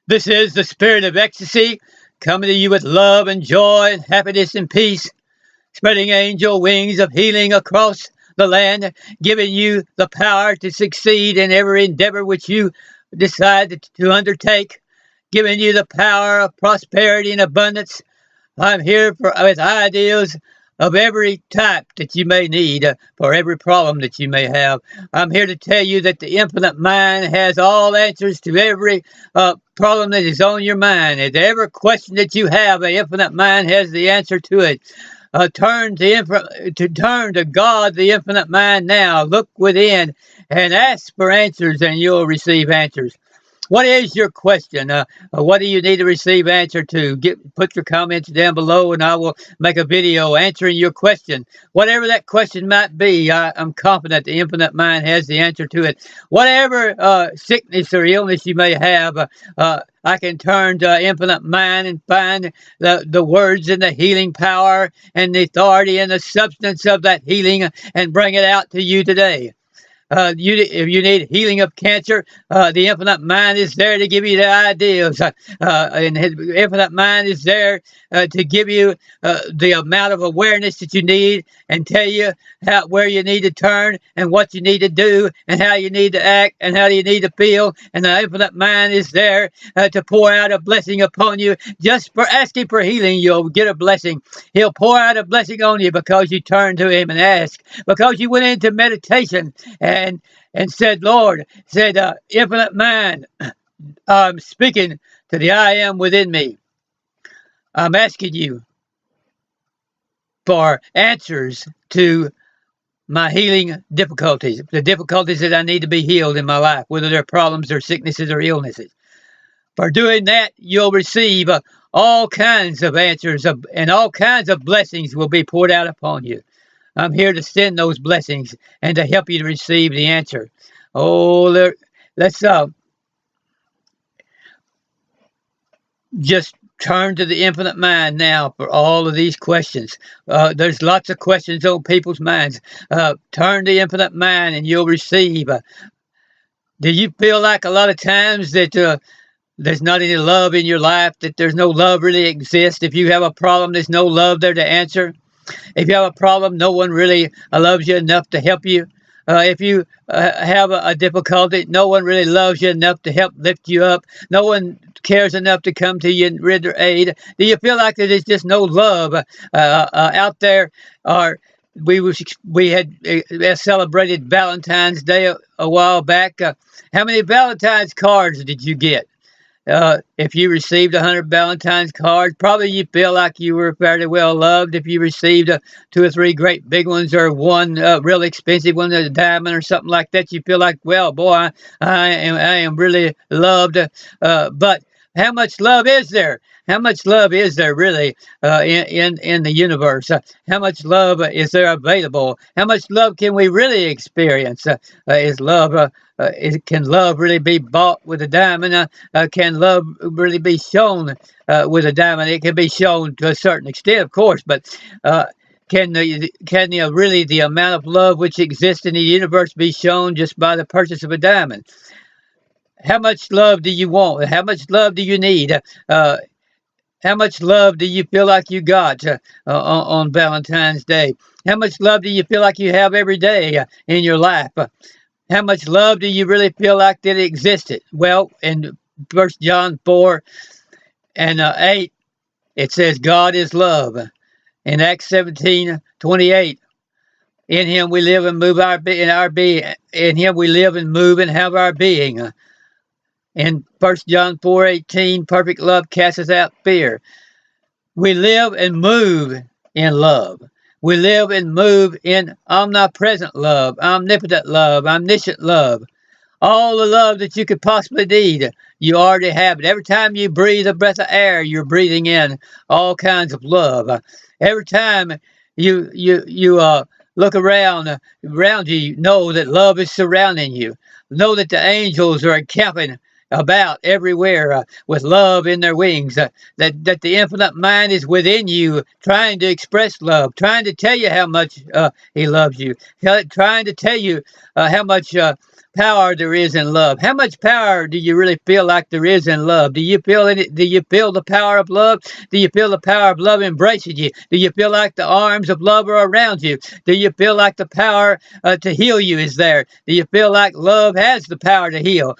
This is the spirit of ecstasy coming to you with love and joy and happiness and peace, spreading angel wings of healing across the land, giving you the power to succeed in every endeavor which you decide to undertake, giving you the power of prosperity and abundance. I'm here with ideas of every type that you may need for every problem that you may have. I'm here to tell you that the infinite mind has all answers to every problem that is on your mind. And every question that you have, the infinite mind has the answer to it. Turn to God, the infinite mind now. Look within and ask for answers, and you'll receive answers. What is your question? What do you need to receive answer to? Put your comments down below, and I will make a video answering your question. Whatever that question might be, I'm confident the infinite mind has the answer to it. Whatever sickness or illness you may have, I can turn to infinite mind and find the words and the healing power and the authority and the substance of that healing and bring it out to you today. If you need healing of cancer, the infinite mind is there to give you the ideas. And his infinite mind is there to give you the amount of awareness that you need and tell you where you need to turn and what you need to do and how you need to act and how you need to feel. And the infinite mind is there to pour out a blessing upon you. Just for asking for healing, you'll get a blessing. He'll pour out a blessing on you because you turn to him and ask, because you went into meditation and said, Lord, infinite mind, I'm speaking to the I am within me. I'm asking you for answers to my healing difficulties, the difficulties that I need to be healed in my life, whether they're problems or sicknesses or illnesses. For doing that, you'll receive all kinds of answers and all kinds of blessings will be poured out upon you. I'm here to send those blessings and to help you to receive the answer. Oh, let's just turn to the infinite mind now for all of these questions. There's lots of questions on people's minds. Turn to the infinite mind and you'll receive. Do you feel like a lot of times that there's not any love in your life, that there's no love really exists? If you have a problem, there's no love there to answer. If you have a problem, no one really loves you enough to help you. If you have a difficulty, no one really loves you enough to help lift you up. No one cares enough to come to you and render aid. Do you feel like there's just no love out there? Or we had celebrated Valentine's Day a while back. How many Valentine's cards did you get? If you received 100 Valentine's cards, probably you feel like you were fairly well loved. If you received 2 or 3 great big ones or one real expensive one, a diamond or something like that, you feel like, well, boy, I am really loved. But how much love is there? How much love is there really in the universe? How much love is there available? How much love can we really experience? Can love really be bought with a diamond? Can love really be shown with a diamond? It can be shown to a certain extent, of course, but can really the amount of love which exists in the universe be shown just by the purchase of a diamond? How much love do you want? How much love do you need? How much love do you feel like you got on Valentine's Day? How much love do you feel like you have every day in your life? How much love do you really feel like that existed? Well, in 1 John 4 and 8, it says God is love. In Acts 17:28, in him we live and move in him we live and move and have our being. In 1 John 4:18, perfect love casts out fear. We live and move in love. We live and move in omnipresent love, omnipotent love, omniscient love. All the love that you could possibly need, you already have it. Every time you breathe a breath of air, you're breathing in all kinds of love. Every time you look around you, know that love is surrounding you. Know that the angels are encamping about everywhere with love in their wings, that the infinite mind is within you, trying to express love, trying to tell you how much he loves you, trying to tell you how power there is in love? How much power do you really feel like there is in love? Do you feel it? Do you feel the power of love? Do you feel the power of love embracing you? Do you feel like the arms of love are around you? Do you feel like the power to heal you is there? Do you feel like love has the power to heal?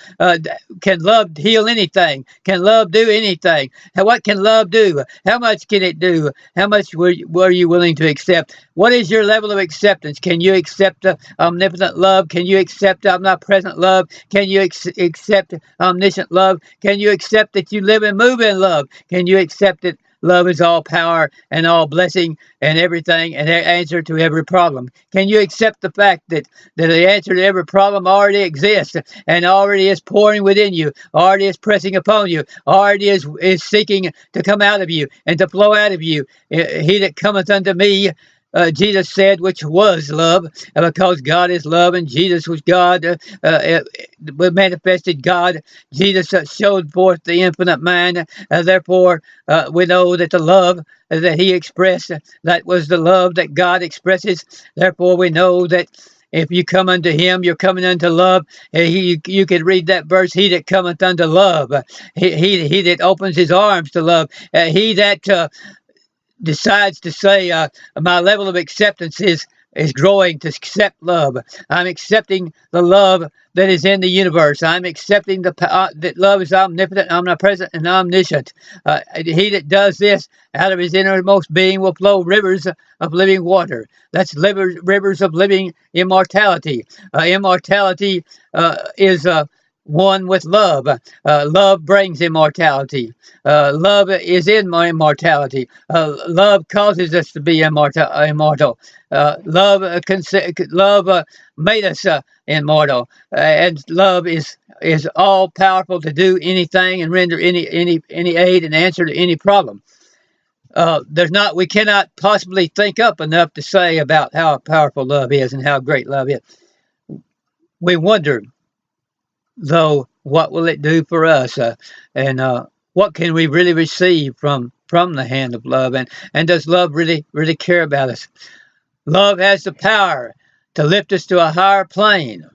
Can love heal anything? Can love do anything? What can love do? How much can it do? How much were you willing to accept? What is your level of acceptance? Can you accept omnipotent love? Can you accept omnipresent love? Can you accept omniscient love? Can you accept that you live and move in love? Can you accept that love is all power and all blessing and everything and answer to every problem? Can you accept the fact that the answer to every problem already exists and already is pouring within you, already is pressing upon you, already is seeking to come out of you and to flow out of you? He that cometh unto me, Jesus said, which was love, because God is love and Jesus was God, manifested God. Jesus showed forth the infinite mind. Therefore, we know that the love that he expressed, that was the love that God expresses. Therefore, we know that if you come unto him, you're coming unto love. You could read that verse, he that cometh unto love, he that opens his arms to love, he that decides to say, my level of acceptance is growing to accept love. I'm accepting the love that is in the universe. I'm accepting that love is omnipotent, omnipresent, and omniscient. He that does this, out of his innermost being will flow rivers of living water. That's rivers of living immortality. Immortality is one with love. Love brings immortality. Love is in my immortality. Love causes us to be immortal. Love made us immortal, and love is all powerful to do anything and render any aid and answer to any problem. We cannot possibly think up enough to say about how powerful love is and how great love is. We wonder, though, what will it do for us, and what can we really receive from the hand of love, and does love really care about us? Love has the power to lift us to a higher plane.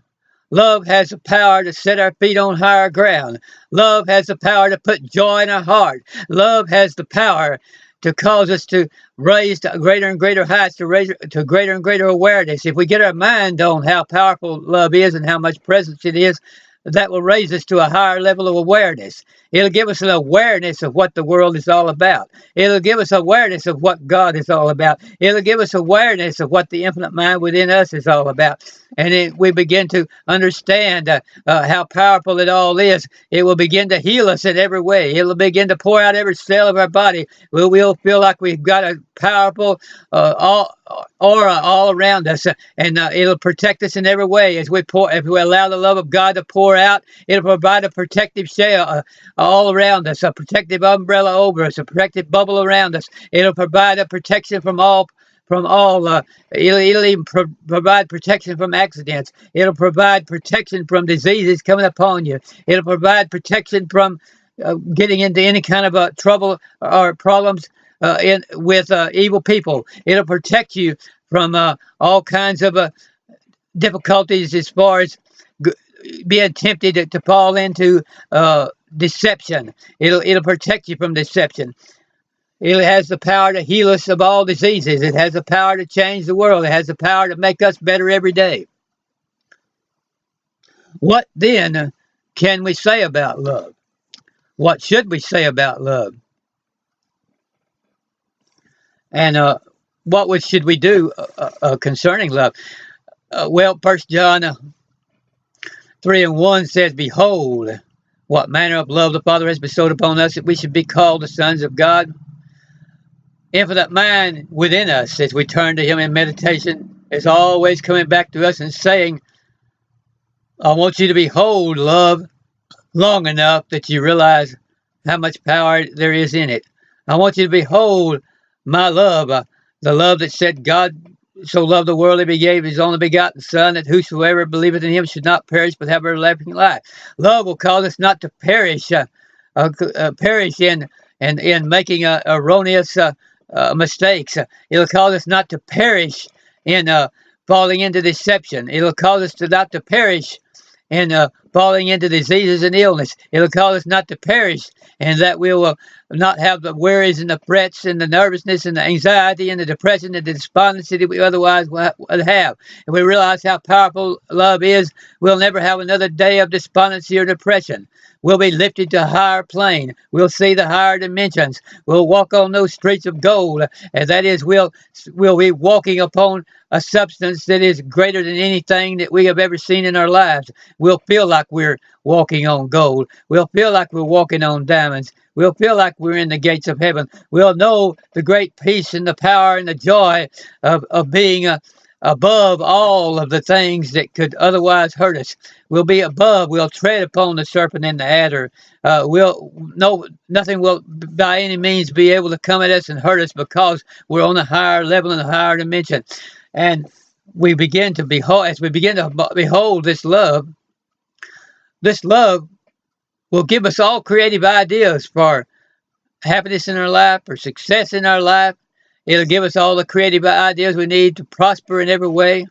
Love has the power to set our feet on higher ground. Love has the power to put joy in our heart. Love has the power to cause us to raise to greater and greater heights, to raise to greater and greater awareness. If we get our mind on how powerful love is and how much presence it is, that will raise us to a higher level of awareness. It'll give us an awareness of what the world is all about. It'll give us awareness of what God is all about. It'll give us awareness of what the infinite mind within us is all about. And we begin to understand how powerful it all is. It will begin to heal us in every way. It will begin to pour out every cell of our body. We'll feel like we've got a powerful aura all around us, and it'll protect us in every way as if we allow the love of God to pour out. It'll provide a protective shell all around us, a protective umbrella over us, a protective bubble around us. It'll provide a protection from all. It'll even provide protection from accidents. It'll provide protection from diseases coming upon you. It'll provide protection from getting into any kind of trouble or problems with evil people. It'll protect you from all kinds of difficulties as far as being tempted to fall into deception. It'll protect you from deception. It has the power to heal us of all diseases. It has the power to change the world. It has the power to make us better every day. What then can we say about love? What should we say about love? And what should we do concerning love? Well, 1 John 3:1 says, "Behold, what manner of love the Father has bestowed upon us, that we should be called the sons of God." Infinite mind within us, as we turn to him in meditation, is always coming back to us and saying, I want you to behold love long enough that you realize how much power there is in it. I want you to behold my love, the love that said, God so loved the world that he gave his only begotten Son, that whosoever believeth in him should not perish but have everlasting life. Love will cause us not to perish in making erroneous mistakes. It'll cause us not to perish in falling into deception. It'll cause us not to perish and falling into diseases and illness. It'll cause us not to perish, and that we will not have the worries and the frets and the nervousness and the anxiety and the depression and the despondency that we otherwise would have. If we realize how powerful love is, we'll never have another day of despondency or depression. We'll be lifted to a higher plane. We'll see the higher dimensions. We'll walk on those streets of gold. And that is, we'll be walking upon a substance that is greater than anything that we have ever seen in our lives. We'll feel like we're walking on gold. We'll feel like we're walking on diamonds. We'll feel like we're in the gates of heaven. We'll know the great peace and the power and the joy of being above all of the things that could otherwise hurt us. We'll be above. We'll tread upon the serpent and the adder. Nothing will by any means be able to come at us and hurt us because we're on a higher level and a higher dimension. And we begin to behold, as we begin to behold this love will give us all creative ideas for happiness in our life, for success in our life. It'll give us all the creative ideas we need to prosper in every way.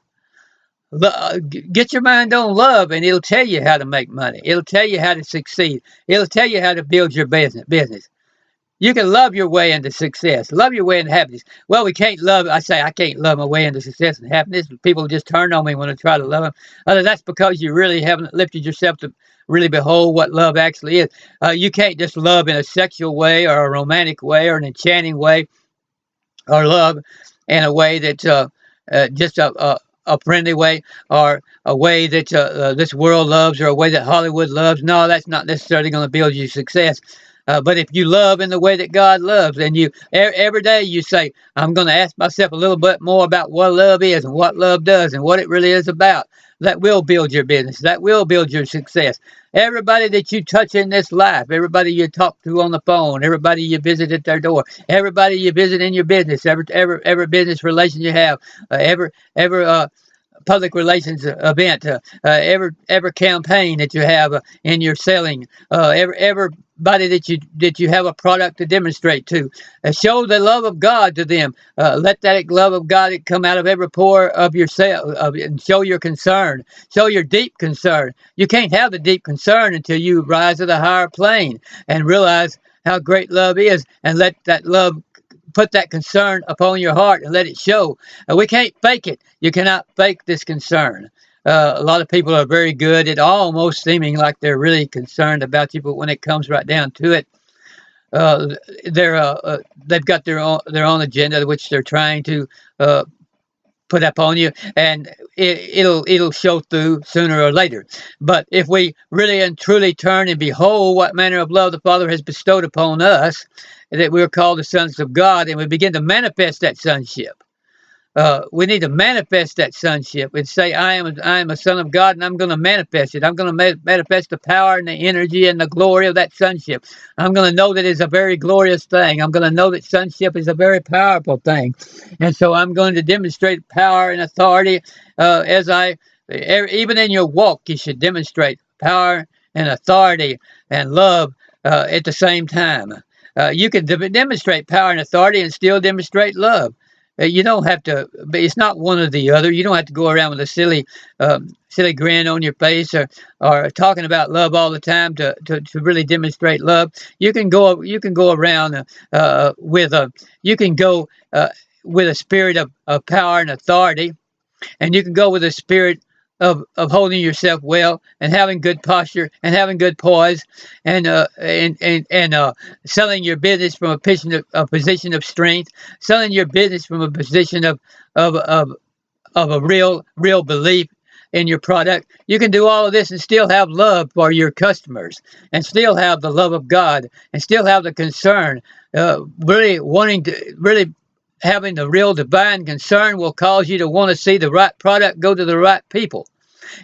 Get your mind on love, and it'll tell you how to make money. It'll tell you how to succeed. It'll tell you how to build your business. You can love your way into success. Love your way into happiness. Well, I can't love my way into success and happiness. People just turn on me when I try to love them. That's because you really haven't lifted yourself to really behold what love actually is. You can't just love in a sexual way or a romantic way or an enchanting way, or love in a way that's just a friendly way, or a way that this world loves, or a way that Hollywood loves. No, that's not necessarily going to build you success. But if you love in the way that God loves, and you every day you say, I'm going to ask myself a little bit more about what love is and what love does and what it really is about, that will build your business. That will build your success. Everybody that you touch in this life, everybody you talk to on the phone, everybody you visit at their door, everybody you visit in your business, every business relation you have, every public relations event, every campaign that you have in your selling, everybody that you have a product to demonstrate to, show the love of God to them. Let that love of God come out of every pore of yourself, and show your concern, show your deep concern. You can't have the deep concern until you rise to the higher plane and realize how great love is, and let that love put that concern upon your heart and let it show. We can't fake it. You cannot fake this concern. A lot of people are very good at almost seeming like they're really concerned about you, but when it comes right down to it, they've got their own agenda, which they're trying to put up on you, and it'll show through sooner or later. But if we really and truly turn and behold what manner of love the Father has bestowed upon us, that we're called the sons of God, and we begin to manifest that sonship. We need to manifest that sonship and say, I am a son of God, and I'm going to manifest it. I'm going to manifest the power and the energy and the glory of that sonship. I'm going to know that it's a very glorious thing. I'm going to know that sonship is a very powerful thing. And so I'm going to demonstrate power and authority even in your walk, you should demonstrate power and authority and love at the same time. You can demonstrate power and authority and still demonstrate love. You don't have to, but it's not one or the other. You don't have to go around with a silly grin on your face, or talking about love all the time to really demonstrate love. You can go around with a spirit of power and authority, and you can go with a spirit of holding yourself well and having good posture and having good poise, and selling your business from a position of strength, selling your business from a position of a real belief in your product. You can do all of this and still have love for your customers, and still have the love of God, and still have the concern. Having the real divine concern will cause you to want to see the right product go to the right people.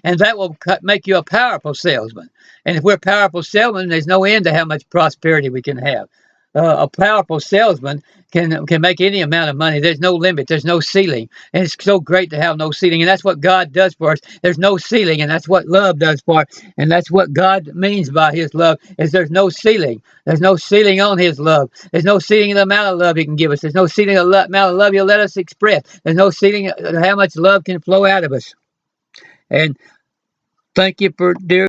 And that will make you a powerful salesman. And if we're powerful salesmen, there's no end to how much prosperity we can have. A powerful salesman can make any amount of money. There's no limit. There's no ceiling. And it's so great to have no ceiling. And that's what God does for us. There's no ceiling, and that's what love does for us. And that's what God means by his love, is there's no ceiling. There's no ceiling on his love. There's no ceiling in the amount of love he can give us. There's no ceiling in the amount of love he'll let us express. There's no ceiling on how much love can flow out of us. And Thank you for dear